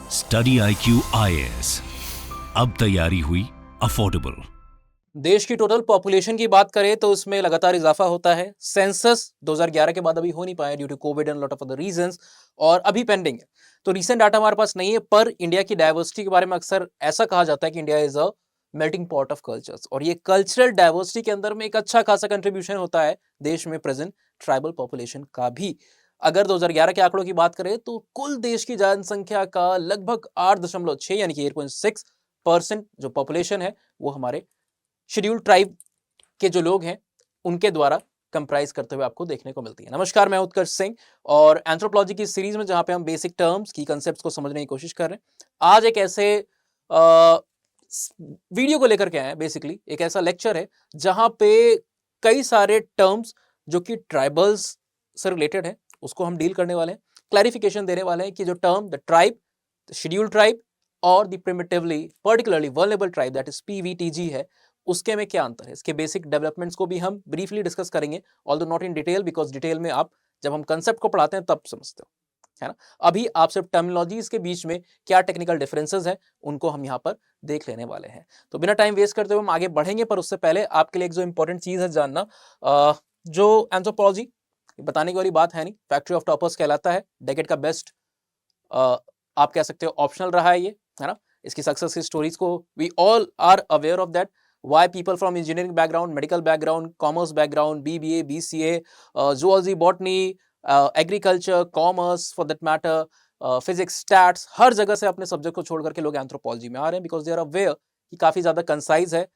Study IQ IAS, अब तैयारी हुई अफोर्डेबल। देश की टोटल पॉपुलेशन की बात करें तो उसमें लगातार इजाफा होता है। सेंसस 2011 के बाद अभी हो नहीं पाया due to Covid and lot of other reasons, और अभी पेंडिंग है। तो रीसेंट डाटा हमारे पास नहीं है, पर इंडिया की डाइवर्सिटी के बारे में अक्सर ऐसा कहा जाता है कि India is a melting pot of cultures, और ये कल्चरल डाइवर्सिटी के अंदर में एक अच्छा खासा कंट्रीब्यूशन होता है देश में प्रेजेंट ट्राइबल पॉपुलेशन का भी। अगर 2011 के आंकड़ों की बात करें तो कुल देश की जनसंख्या का लगभग 8.6 यानी कि 8.6% जो पॉपुलेशन है वो हमारे शेड्यूल्ड ट्राइब के जो लोग हैं उनके द्वारा कंप्राइज करते हुए आपको देखने को मिलती है। नमस्कार, मैं उत्कर्ष सिंह, और एंथ्रोपोलॉजी की सीरीज में जहां पे हम बेसिक टर्म्स की कंसेप्ट्स को समझने की कोशिश कर रहे हैं, आज एक ऐसे वीडियो को लेकर के आए हैं। बेसिकली एक ऐसा लेक्चर है जहां पे कई सारे टर्म्स जो कि ट्राइबल्स से रिलेटेड है उसको हम डील करने वाले हैं, क्लैरिफिकेशन देने वाले हैं कि जो term the tribe, the scheduled tribe और the primitively particularly vulnerable tribe that is PVTG है, उसके में क्या अंतर है। इसके बेसिक डेवलपमेंट्स को भी हम ब्रीफली डिस्कस करेंगे, although not in detail, because detail में आप जब हम कंसेप्ट को पढ़ाते हैं तब समझते हो, है ना। अभी आप सिर्फ टर्मिनोलॉजीज के बीच में क्या टेक्निकल डिफरेंसेस हैं उनको हम यहाँ पर देख लेने वाले हैं। तो बिना टाइम वेस्ट करते हुए हम आगे बढ़ेंगे, पर उससे पहले आपके लिए एक जो इंपॉर्टेंट चीज है जानना, जो एंथ्रोपोलॉजी बताने की वाली बात है नहीं, फैक्ट्री ऑफ टॉपर्स कहलाता है। डेकेड का बेस्ट आप कह सकते हो ऑप्शनल रहा है ये, है ना। इसकी सक्सेस की स्टोरीज को we all are aware of that. Why people from engineering background, medical background, commerce background, BBA, BCA, zoology, botany, agriculture, commerce for that matter, physics, stats, हर जगह से अपने सब्जेक्ट को छोड़ करके लोग एंथ्रोपोलॉजी में आ रहे हैं, बिकॉज दे आर अवेयर कि काफी ज्यादा कंसाइज है,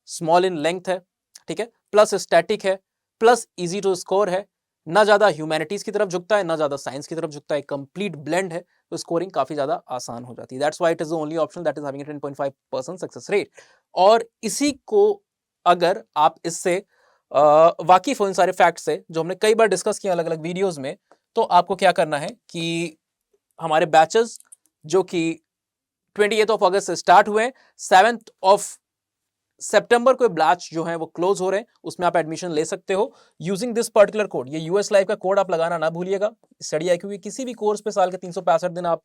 स्मॉल इन लेंथ है, ठीक है, प्लस स्टैटिक है, प्लस इजी टू स्कोर है, ना ज्यादा ह्यूमैनिटीज की तरफ झुकता है ना ज्यादा साइंस की तरफ झुकता है, कंप्लीट ब्लेंड है, तो स्कोरिंग काफी ज्यादा आसान हो जाती है। That's why it is the only option that is having 10.5% success rate. और इसी को अगर आप इससे वाकिफ हो इन सारे फैक्ट से जो हमने कई बार डिस्कस किया अलग अलग वीडियोस में, तो आपको क्या करना है कि हमारे बैचेस जो कि 28 ऑफ अगस्त से स्टार्ट हुए, 7 ऑफ सितंबर को बैच जो है वो क्लोज हो रहे हैं, उसमें आप एडमिशन ले सकते हो यूजिंग दिस पर्टिकुलर कोड। ये यूएस लाइव का कोड आप लगाना ना भूलिएगा। स्टडी IQ के किसी भी कोर्स पे साल के 365 दिन आप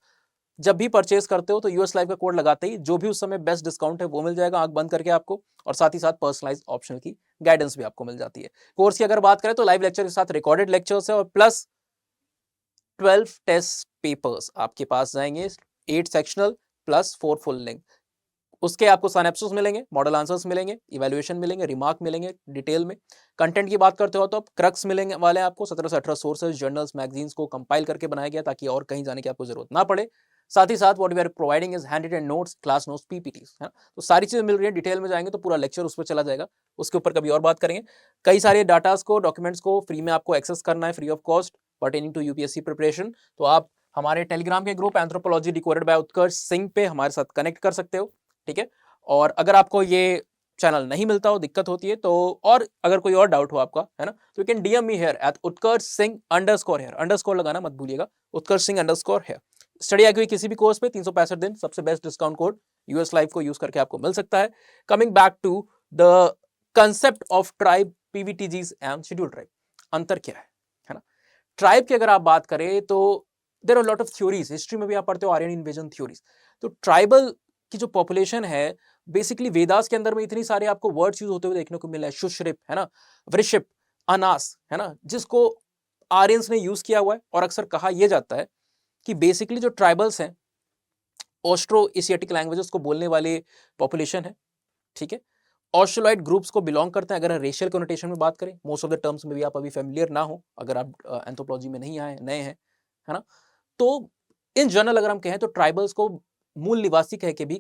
जब भी परचेज करते हो तो यूएस लाइव का कोड लगाते ही जो भी उस समय बेस्ट डिस्काउंट है वो मिल जाएगा आंख बंद करके आपको, और साथ ही साथ पर्सनलाइज ऑप्शनल की गाइडेंस भी आपको मिल जाती है। कोर्स की अगर बात करें तो लाइव लेक्चर के साथ रिकॉर्डेड लेक्चर्स है, और प्लस 12 टेस्ट पेपर्स आपके पास जाएंगे, 8 सेक्शनल प्लस 4 फुल लेंथ। उसके आपको सिनैप्सेस मिलेंगे, मॉडल आंसर्स मिलेंगे, इवैल्यूएशन मिलेंगे, रिमार्क मिलेंगे डिटेल में। कंटेंट की बात करते हो तो आप क्रक्स मिलेंगे वाले आपको 17 से 18 सोर्सेज, जर्नल्स, मैगजीन्स को कंपाइल करके बनाया गया ताकि और कहीं जाने की आपको जरूरत ना पड़े। साथ ही साथ what we are providing is hand written notes, class notes, PPTs, है ना। तो सारी चीजें मिल रही है। डिटेल में जाएंगे तो पूरा लेक्चर उस पर चला जाएगा, उसके ऊपर कभी और बात करेंगे। कई सारे डाटास को, डॉक्यूमेंट्स को फ्री में आपको एक्सेस करना है, free of cost, pertaining to UPSC preparation, तो आप हमारे टेलीग्राम के group anthropology decoded by Utkarsh Singh पे हमारे साथ कनेक्ट कर सकते हो, ठीक है। और अगर आपको ये चैनल नहीं मिलता हो, दिक्कत होती है, तो और अगर कोई और डाउट हो आपका, है ना, तो you can DM me here at Utkarsh Singh _here, underscore लगाना मत भूलिएगा, Utkarsh Singh _here। Study IQ किसी भी कोर्स पे 365 दिन सबसे best discount code US live को यूज करके आपको मिल सकता है। Coming back to the concept of tribe, PVTGs and schedule tribe, अंतर क्या है ना। ट्राइब की अगर आप बात करें तो there are lot of theories, history में भी आप पढ़ते हो आर्यन इन्वेजन थ्योरीज। तो ट्राइबल की जो पॉपुलेशन है, बेसिकली वेदास के अंदर में इतनी सारे आपको वर्ड्स यूज होते हुए देखने को मिला है, शुश्रिप, है ना, वृषिप, अनास, है ना, जिसको आर्यंस ने यूज किया हुआ है। और अक्सर कहा यह जाता है कि बेसिकली जो ट्राइबल्स हैं ऑस्ट्रो एशियाटिक लैंग्वेजेस को बोलने वाले पॉपुलेशन है, ठीक है, ऑस्ट्रोलाइट ग्रुप्स को बिलोंग करते हैं। अगर रेशियल कोनोटेशन में बात करें, मोस्ट ऑफ द टर्म्स में भी आप अभी फेमिलियर ना हो अगर आप एंथ्रोपोलॉजी में नहीं आए, नए हैं, है ना। तो इन जनरल अगर हम कहें तो ट्राइबल्स को मूल निवासी कह के भी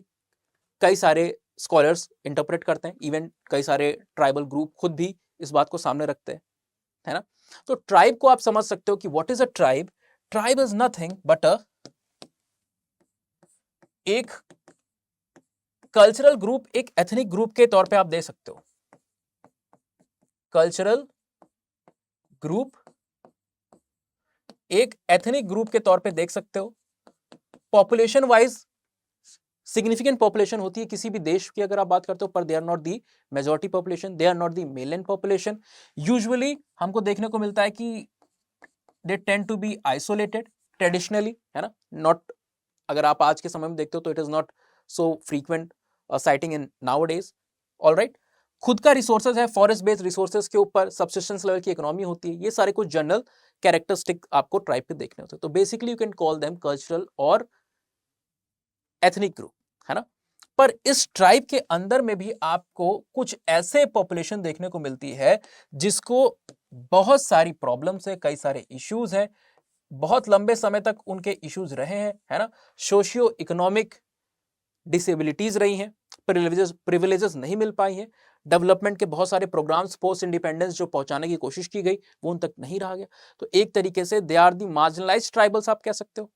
कई सारे स्कॉलर्स इंटरप्रेट करते हैं, इवन कई सारे ट्राइबल ग्रुप खुद भी इस बात को सामने रखते हैं, है ना। तो ट्राइब को आप समझ सकते हो कि what is a tribe. Tribe is nothing but एक कल्चरल ग्रुप, एक एथनिक ग्रुप के तौर पे आप दे सकते हो। कल्चरल ग्रुप एक एथनिक ग्रुप के तौर पे देख सकते हो। पॉपुलेशन वाइज सिग्निफिकेंट पॉपुलेशन होती है किसी भी देश की अगर आप बात करते हो, पर they are not the majority population, they are not the mainland population. Usually हमको देखने को मिलता है कि they tend to be isolated traditionally, है ना, नॉट अगर आप आज के समय में देखते हो तो it is not so frequent sighting in nowadays. Alright, खुद का रिसोर्सेज है, फॉरेस्ट बेस्ड रिसोर्सेज के ऊपर सब्सिस्टेंस लेवल की इकोनॉमी होती है, ये सारे कुछ जनरल कैरेक्टरिस्टिक आपको ट्राइब के देखने होते हैं। तो basically you can call them cultural और एथनिक ग्रुप, है ना। पर इस ट्राइब के अंदर में भी आपको कुछ ऐसे पॉपुलेशन देखने को मिलती है जिसको बहुत सारी प्रॉब्लम्स है, कई सारे इश्यूज हैं, बहुत लंबे समय तक उनके इश्यूज रहे हैं, है ना। सोशियो इकोनॉमिक डिसेबिलिटीज रही हैं, प्रिविलेजेस नहीं मिल पाई हैं, डेवलपमेंट के बहुत सारे प्रोग्राम्स पोस्ट इंडिपेंडेंस जो पहुंचाने की कोशिश की गई वो उन तक नहीं रहा गया। तो एक तरीके से they are the marginalised tribals आप कह सकते हो,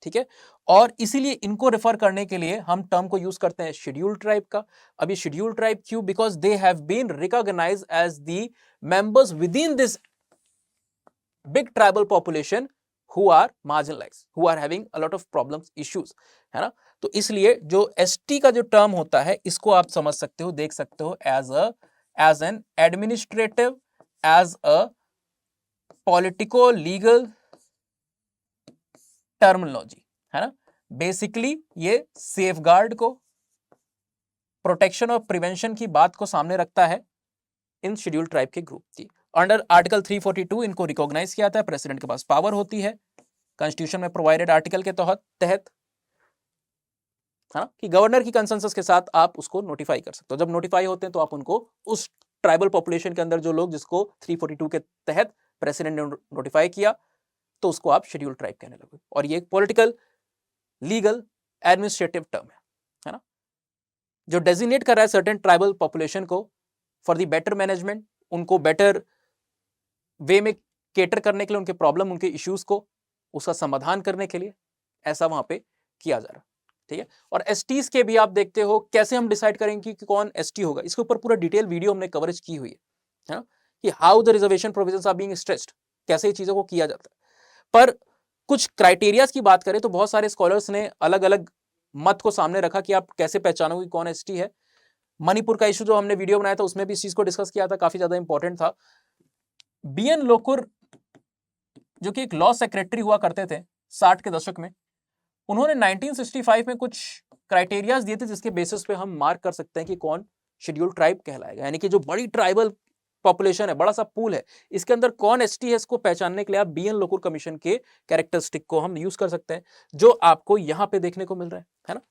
ठीक है। और इसीलिए इनको रेफर करने के लिए हम टर्म को यूज करते हैं शेड्यूल्ड ट्राइब का। अभी शेड्यूल्ड ट्राइब क्यों? Because they have been recognised as the members within this big tribal population who are marginalized, who are having a lot of problems, issues, है ना। तो इसलिए जो एसटी का जो टर्म होता है इसको आप समझ सकते हो, देख सकते हो as an administrative, as a politico legal terminology, है ना। बेसिकली ये सेफगार्ड को, प्रोटेक्शन और प्रिवेंशन की बात को सामने रखता है इन शेड्यूल्ड ट्राइब के ग्रुप की। अंडर आर्टिकल 342 इनको रिकॉग्नाइज किया जाता है, प्रेसिडेंट के पास पावर होती है कॉन्स्टिट्यूशन में प्रोवाइडेड आर्टिकल के तहत, है ना, कि गवर्नर की कंसेंसस के साथ आप उसको नोटिफाई कर सकते हो। जब नोटिफाई होते हैं तो आप उनको उस ट्राइबल पॉपुलेशन के अंदर जो लोग जिसको 342 के तहत प्रेसिडेंट ने नोटिफाई किया तो उसको आप शेड्यूल्ड ट्राइब कहने लगे। और ये एक पॉलिटिकल लीगल एडमिनिस्ट्रेटिव टर्म है ना, जो डेजिग्नेट कर रहा है सर्टेन ट्राइबल पॉपुलेशन को फॉर द बेटर मैनेजमेंट, उनको बेटर वे में केटर करने के लिए, उनके प्रॉब्लम, उनके इश्यूज को उसका समाधान करने के लिए ऐसा वहां पे किया जा रहा है, ठीक है। और एसटीज के भी आप देखते हो कैसे हम डिसाइड करेंगे कि कौन एसटी होगा, इसके ऊपर पूरा डिटेल वीडियो हमने कवरेज की हुई है ना, कि how the reservation provisions are being stressed, कैसे ये चीजों को किया जाता है। पर कुछ क्राइटेरियाज की बात करें तो बहुत सारे स्कॉलर्स ने अलग अलग मत को सामने रखा कि आप कैसे पहचानोगे कौन एसटी है। मणिपुर का इशू जो हमने वीडियो बनाया था उसमें भी इस चीज को डिस्कस किया था, काफी ज्यादा इंपॉर्टेंट था। बीएन लोकुर जो कि एक लॉ सेक्रेटरी हुआ करते थे 60 के दशक में, उन्होंने 1965 में कुछ क्राइटेरियाज दिए थे जिसके बेसिस पे हम मार्क कर सकते हैं कि कौन शेड्यूल्ड ट्राइब कहलाएगा। यानी कि जो बड़ी ट्राइबल पॉपुलेशन है, बड़ा सा पूल है, इसके अंदर कौन एसटी है इसको पहचानने के लिए आप बीएन लोकुर कमीशन के कैरेक्टरिस्टिक को हम यूज कर सकते हैं, जो आपको यहां पे देखने को मिल रहा है ना।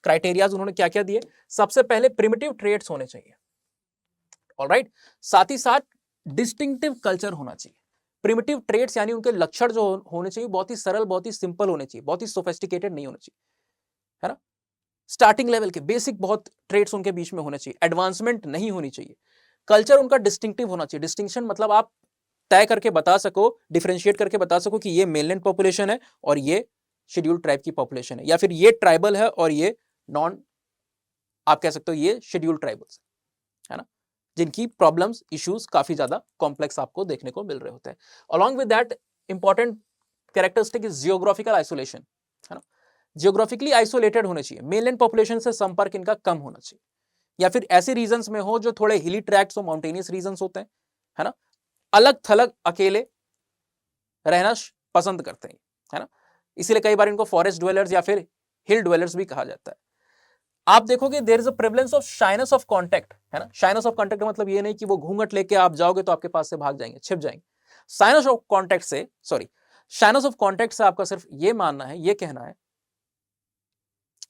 क्राइटेरियाज उन्होंने क्या क्या दिए? सबसे पहले प्रिमिटिव ट्रेड्स होने चाहिए, ऑलराइट। साथ ही साथ डिस्टिंक्टिव कल्चर होना चाहिए। प्रिमिटिव ट्रेड्स यानी उनके लक्षण जो होने चाहिए बहुत ही सरल, बहुत ही सिंपल होने चाहिए, बहुत ही सोफिस्टिकेटेड नहीं होने चाहिए, है ना। स्टार्टिंग लेवल के बेसिक बहुत ट्रेड्स उनके बीच में होने चाहिए, एडवांसमेंट नहीं होनी चाहिए। कल्चर उनका डिस्टिंक्टिव होना चाहिए। डिस्टिंक्शन मतलब आप तय करके बता सको, डिफरेंशिएट करके बता सको कि ये मेनलैंड पॉपुलेशन है और ये शेड्यूल्ड ट्राइब की पॉपुलेशन है, या फिर ये ट्राइबल है और ये नॉन, आप कह सकते हो ये शेड्यूल्ड ट्राइबल्स है ना, जिनकी प्रॉब्लम्स, इश्यूज काफी ज्यादा कॉम्प्लेक्स आपको देखने को मिल रहे होते हैं। Along with that important characteristic is geographical isolation, है ना। जियोग्राफिकली आइसोलेटेड होने चाहिए, मेनलैंड पॉपुलेशन से संपर्क इनका कम होना चाहिए, या फिर ऐसे रीजन्स में हो जो थोड़े हिली ट्रैक्ट्स और माउंटेनियस रीजन्स होते हैं, है ना। अलग थलग अकेले रहना पसंद करते हैं, है ना। इसीलिए कई बार इनको फॉरेस्ट ड्वेलर्स या फिर हिल ड्वेलर्स भी कहा जाता है। आप देखोगे there is a prevalence of shyness of contact, है ना। शाइनेस ऑफ कांटेक्ट मतलब ये नहीं कि वो घूंघट लेके आप जाओगे तो आपके पास से भाग जाएंगे, छिप जाएंगे। शाइनेस ऑफ कांटेक्ट से, सॉरी, शाइनेस ऑफ कांटेक्ट से आपका सिर्फ ये मानना है, ये कहना है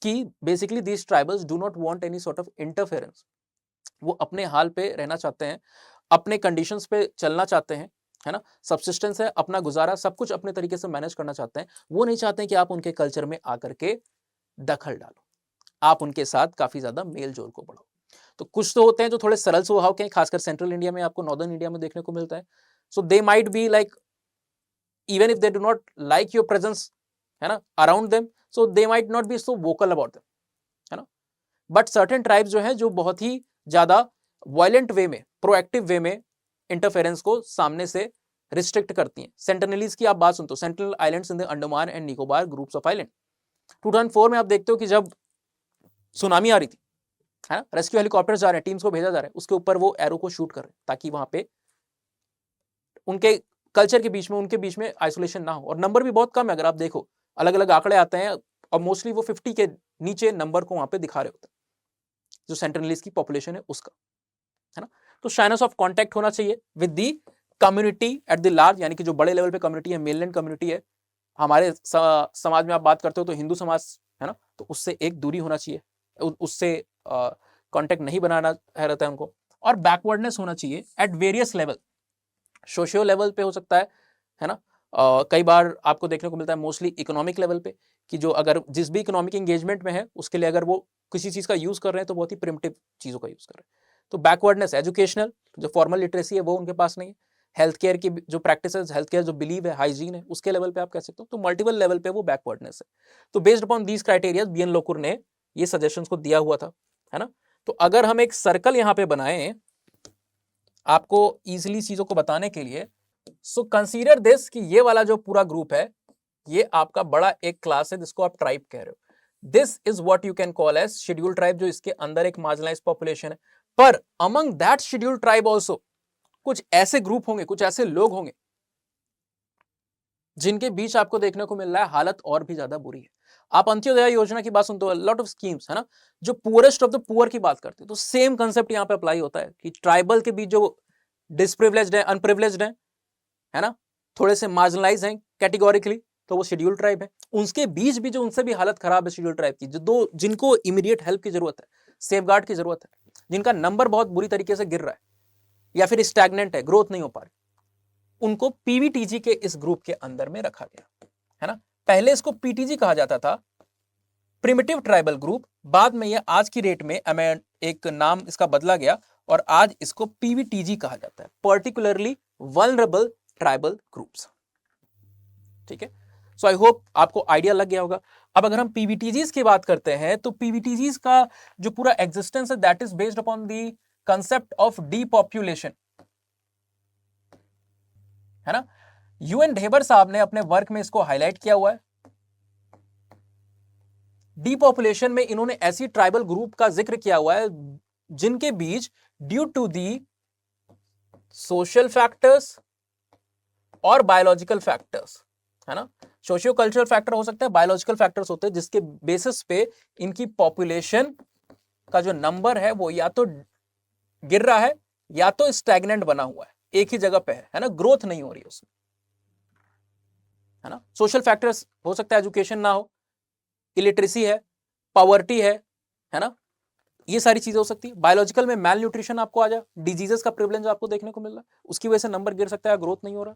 कि basically these tribals do not want any sort of interference. वो अपने हाल पे रहना चाहते हैं, अपने कंडीशंस पे चलना चाहते हैं, है ना। सब्सिस्टेंस है, अपना गुजारा सब कुछ अपने तरीके से मैनेज करना चाहते हैं। वो नहीं चाहते हैं कि आप उनके कल्चर में आकर के दखल डालो, आप उनके साथ काफी ज्यादा मेल जोल को बढ़ाओ। तो कुछ तो होते हैं जो थोड़े सरल स्वभाव के हैं, खासकर सेंट्रल इंडिया में, आपको नॉर्दर्न इंडिया में देखने को मिलता है। So they might be like, even if they do not like your presence, है ना, around them, so they might not be so vocal about them, है ना। बट सर्टेन ट्राइब्स जो है जो बहुत ही ज्यादा वायलेंट वे में, प्रोएक्टिव वे में इंटरफेरेंस को सामने से रिस्ट्रिक्ट करती हैं। सेंटिनलीज की आप बात सुनते हो, central islands in the Andaman and Nicobar groups of island. 2004 में आप देखते हो कि जब सुनामी आ रही थी, है ना, रेस्क्यू हेलीकॉप्टर्स जा रहे हैं, टीम्स को भेजा जा रहा है, उसके ऊपर वो एरो को शूट कर रहे हैं ताकि वहां पे उनके कल्चर के बीच में, उनके बीच में आइसोलेशन ना हो। और नंबर भी बहुत कम है, अगर आप देखो अलग अलग आंकड़े आते हैं, और मोस्टली वो 50 के नीचे नंबर को वहां पे दिखा रहे होते हैं, जो सेंट्रल ईस्ट की पॉपुलेशन है उसका, है ना। तो शाइनेस ऑफ कॉन्टैक्ट होना चाहिए with the community at the large, यानी कि जो बड़े लेवल पे कम्युनिटी है, मेनलैंड कम्युनिटी है, हमारे समाज में आप बात करते हो तो हिंदू समाज है ना, तो उससे एक दूरी होना चाहिए, उससे कॉन्टैक्ट नहीं बनाना रहता है उनको। और बैकवर्डनेस होना चाहिए at various level, socio level पे हो सकता है ना। कई बार आपको देखने को मिलता है मोस्टली इकोनॉमिक लेवल पे, कि जो अगर जिस भी इकोनॉमिक एंगेजमेंट में है उसके लिए अगर वो किसी चीज का यूज कर रहे हैं तो बहुत ही प्रिमिटिव चीजों का यूज कर रहे हैं। तो बैकवर्डनेस, एजुकेशनल जो फॉर्मल लिटरेसी है वो उनके पास नहीं है, हेल्थ केयर की जो प्रैक्टिस, हेल्थ केयर जो बिलीव है, हाइजीन है, उसके लेवल पे आप कह सकते हो। तो मल्टीपल लेवल पे वो बैकवर्डनेस है। तो based upon these criteria B N Lokur ने ये सजेशंस को दिया हुआ था, है ना। तो अगर हम एक सर्कल यहाँ पे बनाए आपको इजिली चीजों को बताने के लिए, सो कंसीडर दिस कि ये वाला जो पूरा ग्रुप है ये आपका बड़ा एक क्लास है जिसको आप ट्राइब कह रहे हो। This is what you can call as schedule tribe, जो इसके अंदर एक मार्जिनलाइज्ड पॉपुलेशन है। पर among that schedule tribe also कुछ ऐसे ग्रुप होंगे, कुछ ऐसे लोग होंगे जिनके बीच आपको देखने को मिल रहा है हालत और भी ज्यादा बुरी है। आप अंत्योदय योजना की बात सुनते हो, लॉट ऑफ स्कीम्स है ना, जो पुअरेस्ट ऑफ द पुअर की बात करते हैं, तो सेम कंसेप्ट यहां पे अप्लाई होता है कि ट्राइबल के बीच जो डिसप्रिविलेज्ड है, अनप्रिविलेज्ड है ना, थोड़े से मार्जिनलाइज हैं कैटेगोरिकली, तो वो शेड्यूल ट्राइब है। उनके बीच भी जो उनसे भी हालत खराब है शेड्यूल ट्राइब की, जो दो जिनको इमीडिएट हेल्प की जरूरत है, सेफगार्ड की जरूरत है, जिनका नंबर बहुत बुरी तरीके से गिर रहा है या फिर स्टैग्नेंट है, ग्रोथ नहीं हो पा रही, उनको पीवीटीजी के इस ग्रुप के अंदर में रखा गया, है ना। पहले इसको पीटीजी कहा जाता था, प्रिमिटिव ट्राइबल ग्रुप, बाद में ये आज की डेट में एक नाम इसका बदला गया और आज इसको पीवीटीजी कहा जाता है, पर्टिकुलरली वल्नरेबल ट्राइबल ग्रुप्स। ठीक है, सो आई होप आपको आइडिया लग गया होगा। अब अगर हम पीवीटीजीज की बात करते हैं तो पीवीटीजीज का जो पूरा एग्जिस्टेंस है that is based upon the concept of depopulation, है ना। यूएन ढेबर साहब ने अपने वर्क में इसको हाईलाइट किया हुआ है। डीपॉपुलेशन में इन्होंने ऐसी ट्राइबल ग्रुप का जिक्र किया हुआ है जिनके बीच due to the social factors और बायोलॉजिकल फैक्टर्स, है ना, सोशियो कल्चरल फैक्टर हो सकता है, बायोलॉजिकल फैक्टर्स होते हैं, जिसके बेसिस पे इनकी पॉपुलेशन का जो नंबर है वो या तो गिर रहा है या तो स्टैग्नेंट बना हुआ है, एक ही जगह पे है ना, ग्रोथ नहीं हो रही उसमें, है ना। सोशल फैक्टर्स हो सकता है, एजुकेशन ना हो, इलिटरेसी है, पॉवर्टी है ना, ये सारी चीजें हो सकती है। बायोलॉजिकल में मैल न्यूट्रिशन आपको आ जाए, डिजीजेस का प्रिवलेंस आपको देखने को मिल रहा है, उसकी वजह से नंबर गिर सकता है, ग्रोथ नहीं हो रहा।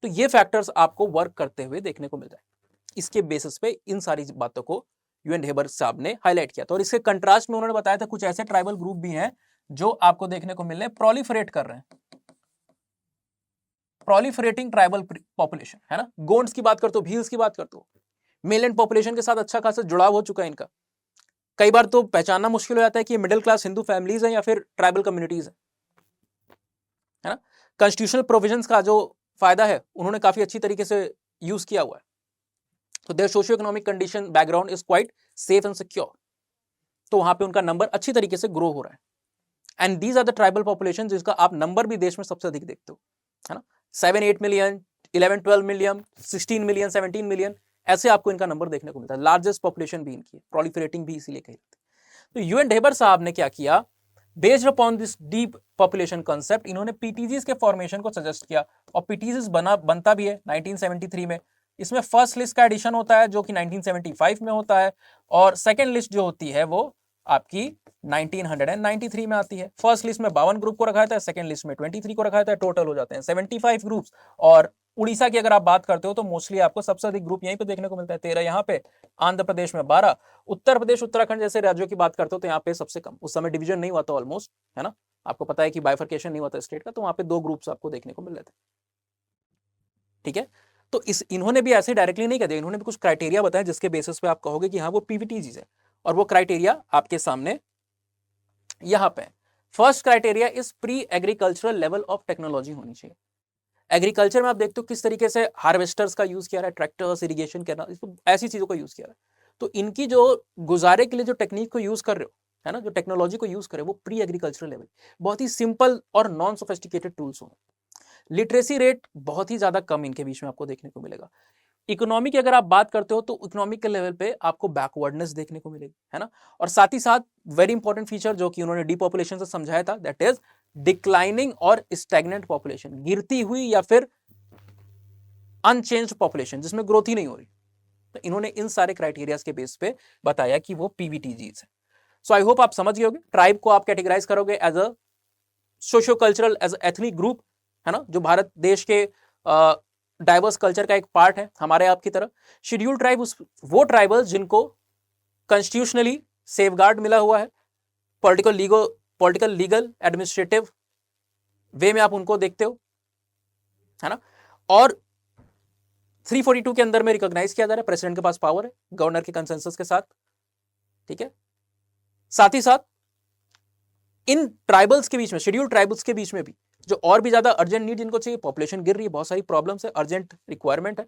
तो ये फैक्टर्स आपको वर्क करते हुए देखने को मिल जाए। इसके बेसिस पे इन सारी बातों को यूएन ढेबर साहब ने हाईलाइट किया था। और इसके कंट्रास्ट में उन्होंने बताया था कुछ ऐसे ट्राइबल ग्रुप भी हैं जो आपको देखने को मिल रहे हैं प्रोलिफरेट कर रहे हैं, प्रोलिफरेटिंग ट्राइबल पॉपुलेशन, है ना। गोंड्स की बात करते हो, भील्स की बात करते हो, मेलैंड पॉपुलेशन के साथ अच्छा खासा जुड़ाव हो चुका है इनका। कई बार तो पहचानना मुश्किल हो जाता है कि ये मिडिल क्लास हिंदू फैमिलीज हैं या फिर ट्राइबल कम्युनिटीज है ना। कॉन्स्टिट्यूशनल प्रोविजंस का जो फायदा है उन्होंने काफी अच्छी तरीके से यूज किया हुआ है। तो their socio economic condition background is quite safe and secure, तो वहां पे उनका नंबर अच्छी तरीके से ग्रो हो रहा है। And these are the tribal population जिसका आप नंबर भी देश में सबसे अधिक देखते हो, है ना। 7-8 मिलियन, 11-12 मिलियन, 16 मिलियन, 17 मिलियन, ऐसे आपको इनका नंबर देखने को मिलता है। लार्जेस्ट पॉपुलेशन भी इनकी है, प्रोलिफरेटिंग भी इसीलिए कही जाती है। तो यूएन ढेबर साहब ने क्या किया, based upon this deep population concept, इन्होंने पीटीजीज के फॉर्मेशन को सजेस्ट किया और पीटीजीज बनता भी है 1973 में। इसमें फर्स्ट लिस्ट का एडिशन होता है जो कि 1975 में होता है और सेकंड लिस्ट जो होती है वो आपकी 1993 में आती है। फर्स्ट लिस्ट में 52 ग्रुप को रखा जाता है, सेकंड लिस्ट में 23 को रखा जाता है, टोटल हो जाते हैं 75 ग्रुप्स। और उड़ीसा की अगर आप बात करते हो तो मोस्टली आपको सबसे अधिक ग्रुप यहीं पे देखने को मिलता है, 13 यहाँ पे, आंध्र प्रदेश में 12, उत्तर प्रदेश उत्तराखंड जैसे राज्यों की बात करते हो तो यहाँ पे सबसे कम। उस समय डिवीजन नहीं हुआ था ऑलमोस्ट, है ना, आपको पता है कि बाइफर्केशन नहीं हुआ था स्टेट का, तो वहां पे 2 ग्रुप्स आपको देखने को मिल रहे थे। ठीक है, तो इन्होंने भी ऐसे डायरेक्टली नहीं कह दिया, इन्होंने भी कुछ क्राइटेरिया बताया जिसके बेसिस पे आप कहोगे कि हाँ वो पीवीटीजीज है, और वो क्राइटेरिया आपके सामने यहां पे। First criteria is pre agricultural level of technology होनी चाहिए। एग्रीकल्चर में आप देखते हो किस तरीके से हार्वेस्टर्स का यूज किया रहा है, ट्रैक्टर्स, इरिगेशन करना, ऐसी चीजों का यूज किया रहा है। तो इनकी जो गुजारे के लिए जो टेक्निक को यूज कर रहे हो, है ना, जो टेक्नोलॉजी को यूज कर रहे हो वो प्री एग्रीकल्चरल लेवल, बहुत ही सिंपल और नॉन सोफिस्टिकेटेड टूल्स हो। लिटरेसी रेट बहुत ही ज्यादा कम इनके बीच में आपको देखने को मिलेगा। इकोनॉमी की अगर आप बात करते हो तो इकोनॉमिक के लेवल पे आपको बैकवर्डनेस देखने को मिलेगी, है ना। और साथ ही साथ वेरी इंपॉर्टेंट फीचर जो कि उन्होंने डीपॉपुलेशन से समझाया था, दैट इज डिक्लाइनिंग और स्टैग्नेंट पॉपुलेशन, गिरती हुई या फिर अनचेंज्ड पॉपुलेशन जिसमें ग्रोथ ही नहीं हो रही। तो इन्होंने इन सारे क्राइटेरियाज के बेस पे बताया कि वो पीवीटीजीज है। सो आई होप आप समझ गए होंगे। ट्राइब को आप कैटेगराइज करोगे as a socio cultural, as ethnic group, है ना, जो भारत देश के डाइवर्स कल्चर का एक पार्ट है हमारे आपकी तरह। शेड्यूल ट्राइब वो ट्राइबल्स जिनको कॉन्स्टिट्यूशनली सेफगार्ड मिला हुआ है, पॉलिटिकल लीगल एडमिनिस्ट्रेटिव वे में आप उनको देखते हो, है ना। और 342 के अंदर में रिकॉग्नाइज किया जा रहा है, प्रेसिडेंट के पास पावर है गवर्नर के कंसेंसस के साथ, ठीक है। साथ ही साथ इन ट्राइबल्स के बीच में, शेड्यूल ट्राइबल्स के बीच में भी जो और भी ज्यादा अर्जेंट नीड जिनको चाहिए, पॉपुलेशन गिर रही है, बहुत सारी प्रॉब्लम्स है, अर्जेंट रिक्वायरमेंट है,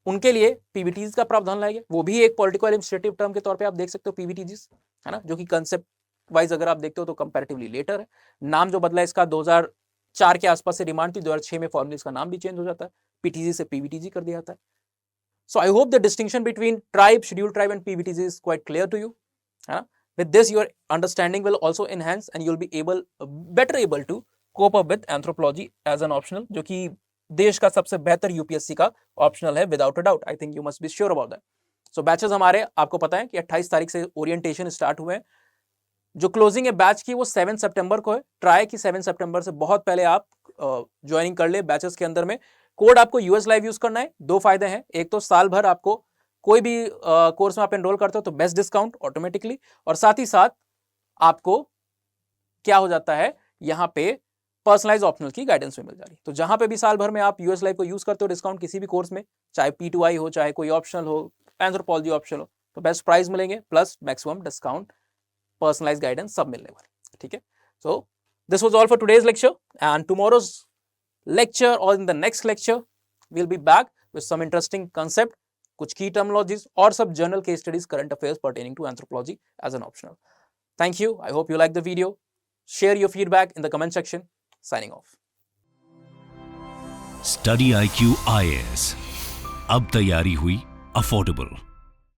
उनके लिए पीवीटीज का प्रावधान लाया गया। वो भी एक पॉलिटिकल एडमिनिस्ट्रेटिव टर्म के तौर पे आप देख सकते हो पीवीटीज, है ना, जो कि कंसेप्ट वाइज अगर आप देखते हो तो कंपैरेटिवली लेटर है। नाम जो बदला इसका 2004 के आसपास से डिमांड थी, 2006 में फॉर्मली इसका नाम भी चेंज हो जाता है, पीटीजी से पीवीटीजी कर दिया जाता है। So I hope the distinction between tribe, scheduled tribe and PVTG is quite clear to you. With this, your understanding will also enhance and you'll be better able to cope up with anthropology as an optional, जो कि देश का सबसे बेहतर UPSC का optional है without a doubt. I think you must be sure about that. So batches हमारे आपको पता है कि 28 तारीख से ओरिएंटेशन स्टार्ट हुए हैं। जो क्लोजिंग है बैच की वो 7 सितंबर को है। ट्राई की 7 सितंबर से बहुत पहले आप ज्वाइनिंग कर ले बैचेस के अंदर में। कोड आपको यूएस लाइव यूज करना है। दो फायदे हैं, एक तो साल भर आपको कोई भी कोर्स में आप एनरोल करते हो तो बेस्ट डिस्काउंट ऑटोमेटिकली, और साथ ही साथ आपको क्या हो जाता है यहाँ पे पर्सनलाइज ऑप्शनल की गाइडेंस में मिल जा रही है। तो जहां पे भी साल भर में आप यूएस लाइव को यूज करते हो डिस्काउंट किसी भी कोर्स में, चाहे P2I हो, चाहे कोई ऑप्शनल हो, एंथ्रोपोलॉजी ऑप्शनल हो, तो बेस्ट प्राइस मिलेंगे plus maximum discount, personalise guidance सब मिलने वाले, ठीक है। So this was all for today's lecture and tomorrow's lecture or in the next lecture we'll be back with some interesting concept, कुछ key terminologies और सब journal case studies, current affairs pertaining to anthropology as an optional. Thank you. I hope you like the video. Share your feedback in the comment section. Signing off. Study IQ IAS, अब तैयारी हुई affordable.